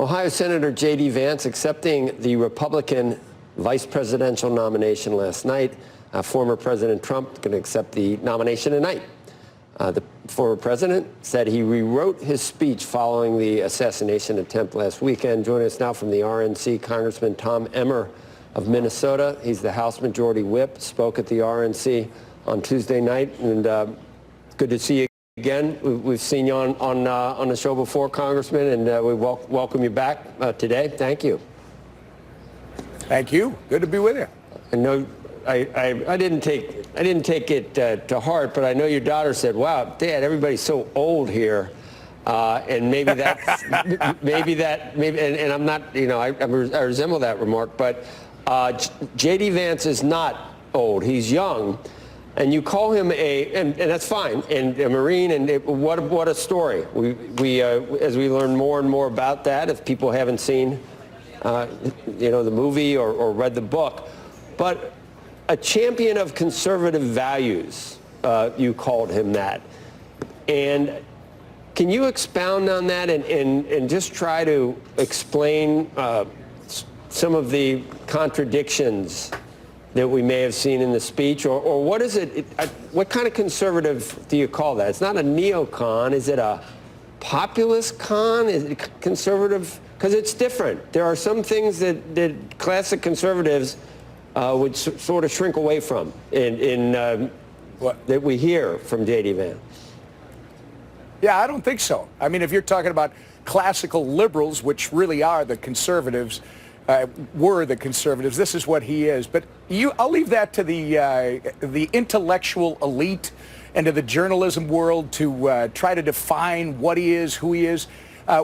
Ohio Senator J.D. Vance accepting the Republican vice presidential nomination last night. Former President Trump going to accept the nomination tonight. The former president said he rewrote his speech following the assassination attempt last weekend. Joining us now from the RNC, Congressman Tom Emmer of Minnesota. He's the House Majority Whip, spoke at the RNC on Tuesday night, and good to see you again. We've seen you on the show before, Congressman, and we welcome you back today. Thank you. Thank you. Good to be with you. I know I didn't take it to heart, but I know your daughter said, "Wow, Dad, everybody's so old here," and maybe that's and I'm not, I resemble that remark, but J.D. Vance is not old; he's young. And you call him and that's fine, and a Marine, and what a story. We as we learn more and more about that, if people haven't seen, the movie or read the book, but a champion of conservative values, you called him that. And can you expound on that and just try to explain some of the contradictions that we may have seen in the speech, or what is it? What kind of conservative do you call that? It's not a neocon. Is it a populist con? Is it conservative? Because it's different. There are some things that classic conservatives would sort of shrink away from that we hear from J.D. Vance. Yeah, I don't think so. I mean, if you're talking about classical liberals, which really are the conservatives, were the conservatives, this is what he is. But I'll leave that to the intellectual elite and to the journalism world to try to define what he is, who he is.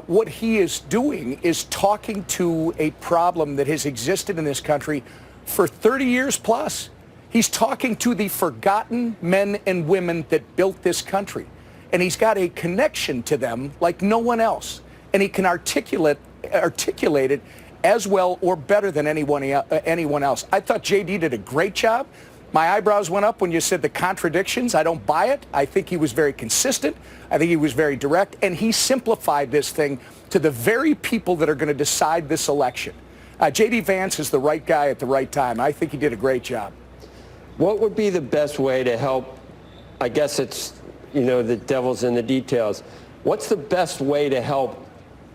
What he is doing is talking to a problem that has existed in this country for 30 years plus. He's talking to the forgotten men and women that built this country. And he's got a connection to them like no one else. And he can articulate it as well or better than anyone else. I thought J.D. did a great job. My eyebrows went up when you said the contradictions. I don't buy it. I think he was very consistent. I think he was very direct. And he simplified this thing to the very people that are going to decide this election. J.D. Vance is the right guy at the right time. I think he did a great job. What would be the best way to help? I guess it's, the devil's in the details. What's the best way to help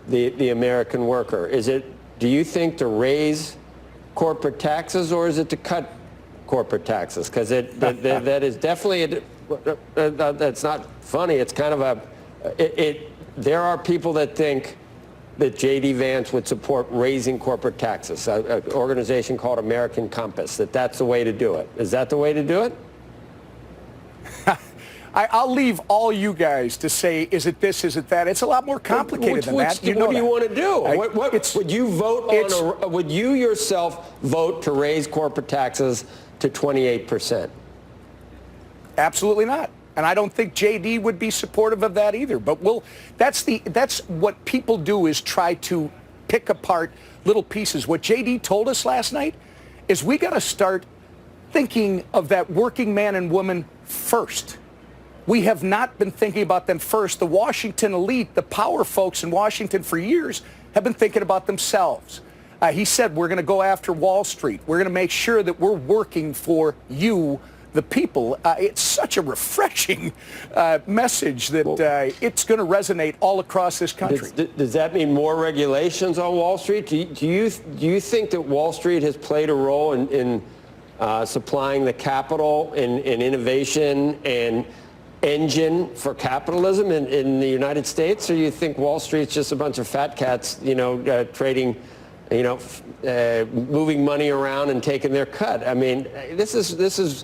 the American worker? Do you think to raise corporate taxes, or is it to cut corporate taxes? Because that is definitely, that's not funny. It's kind of there are people that think that J.D. Vance would support raising corporate taxes, an organization called American Compass, that's the way to do it. Is that the way to do it? I'll leave all you guys to say, is it this, is it that? It's a lot more complicated than that. What do you want to do? Would you vote on? Would you yourself vote to raise corporate taxes to 28%? Absolutely not. And I don't think J.D. would be supportive of that either. But that's what people do, is try to pick apart little pieces. What J.D. told us last night is we got to start thinking of that working man and woman first. We have not been thinking about them first. The Washington elite, the power folks in Washington for years, have been thinking about themselves. He said, we're going to go after Wall Street. We're going to make sure that we're working for you, the people. It's such a refreshing message that it's going to resonate all across this country. Does that mean more regulations on Wall Street? Do you think that Wall Street has played a role in supplying the capital and innovation and engine for capitalism in the United States, or you think Wall Street's just a bunch of fat cats, trading, moving money around and taking their cut? I mean, this is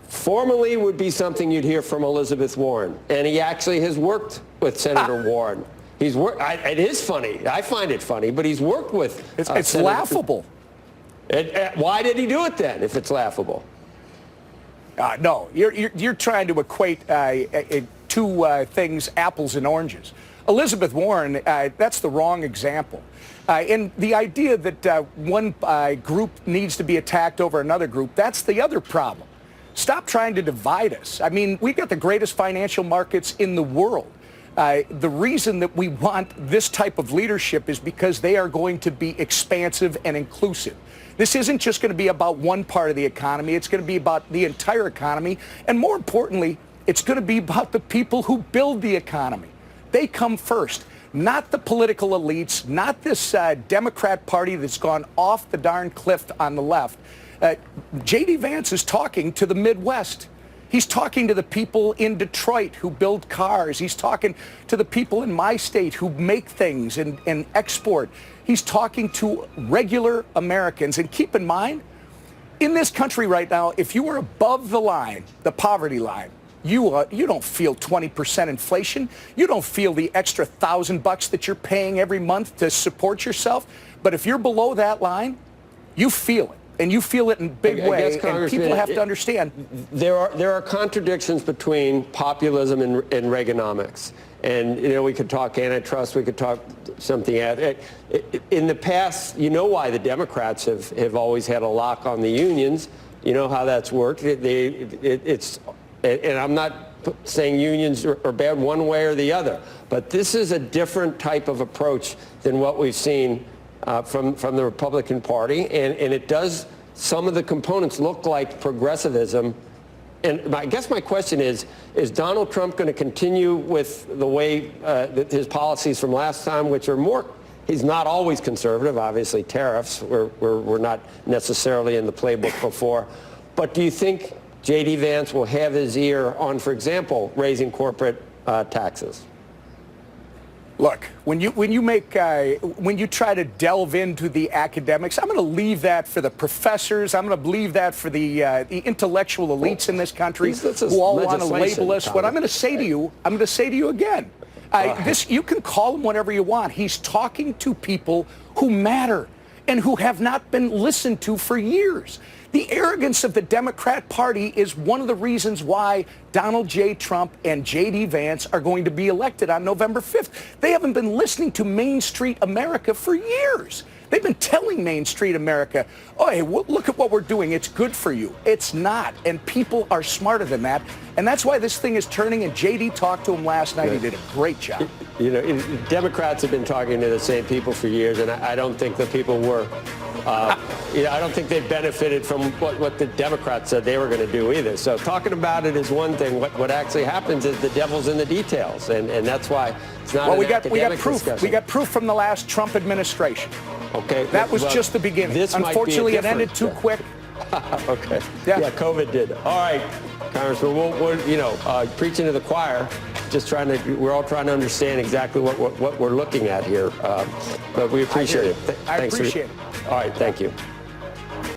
formally would be something you'd hear from Elizabeth Warren, and he actually has worked with Senator Warren. He's worked. It is funny. I find it funny, but he's worked with. It's laughable. Why did he do it then, if it's laughable? No, you're trying to equate two things, apples and oranges. Elizabeth Warren, that's the wrong example. And the idea that one group needs to be attacked over another group, that's the other problem. Stop trying to divide us. I mean, we've got the greatest financial markets in the world. The reason that we want this type of leadership is because they are going to be expansive and inclusive. This isn't just going to be about one part of the economy. It's going to be about the entire economy. And more importantly, it's going to be about the people who build the economy. They come first, not the political elites, not this Democrat Party that's gone off the darn cliff on the left. J.D. Vance is talking to the Midwest. He's talking to the people in Detroit who build cars. He's talking to the people in my state who make things and export. He's talking to regular Americans. And keep in mind, in this country right now, if you are above the line, the poverty line, you don't feel 20% inflation. You don't feel the extra $1,000 that you're paying every month to support yourself. But if you're below that line, you feel it. And you feel it in a big way, and people have to understand. There are contradictions between populism and Reaganomics. And, we could talk antitrust, we could talk something else. In the past, you know why the Democrats have always had a lock on the unions. You know how that's worked. And I'm not saying unions are bad one way or the other, but this is a different type of approach than what we've seen from the Republican Party, and it does, some of the components look like progressivism. And I guess my question is Donald Trump going to continue with the way his policies from last time, which are more, he's not always conservative, obviously tariffs were not necessarily in the playbook before, but do you think J.D. Vance will have his ear on, for example, raising corporate taxes? Look, when you try to delve into the academics, I'm going to leave that for the professors. I'm going to leave that for the intellectual elites in this country who all want to label us. What I'm going to say to you, again. You can call him whatever you want. He's talking to people who matter and who have not been listened to for years. The arrogance of the Democrat Party is one of the reasons why Donald J. Trump and J.D. Vance are going to be elected on November 5th. They haven't been listening to Main Street America for years. They've been telling Main Street America, oh, hey, look at what we're doing. It's good for you. It's not. And people are smarter than that. And that's why this thing is turning. And J.D. talked to him last night. He did a great job. Democrats have been talking to the same people for years, and I don't think the people were. I don't think they benefited from what the Democrats said they were going to do either. So talking about it is one thing. What actually happens is the devil's in the details, and that's why it's not. Well, we got proof. Discussion. We got proof from the last Trump administration. Okay. That was just the beginning. Unfortunately, it ended too quick. Okay. Yeah, COVID did. All right, Congressman. We're preaching to the choir. We're all trying to understand exactly what we're looking at here. But we appreciate it. I appreciate it. All right, thank you.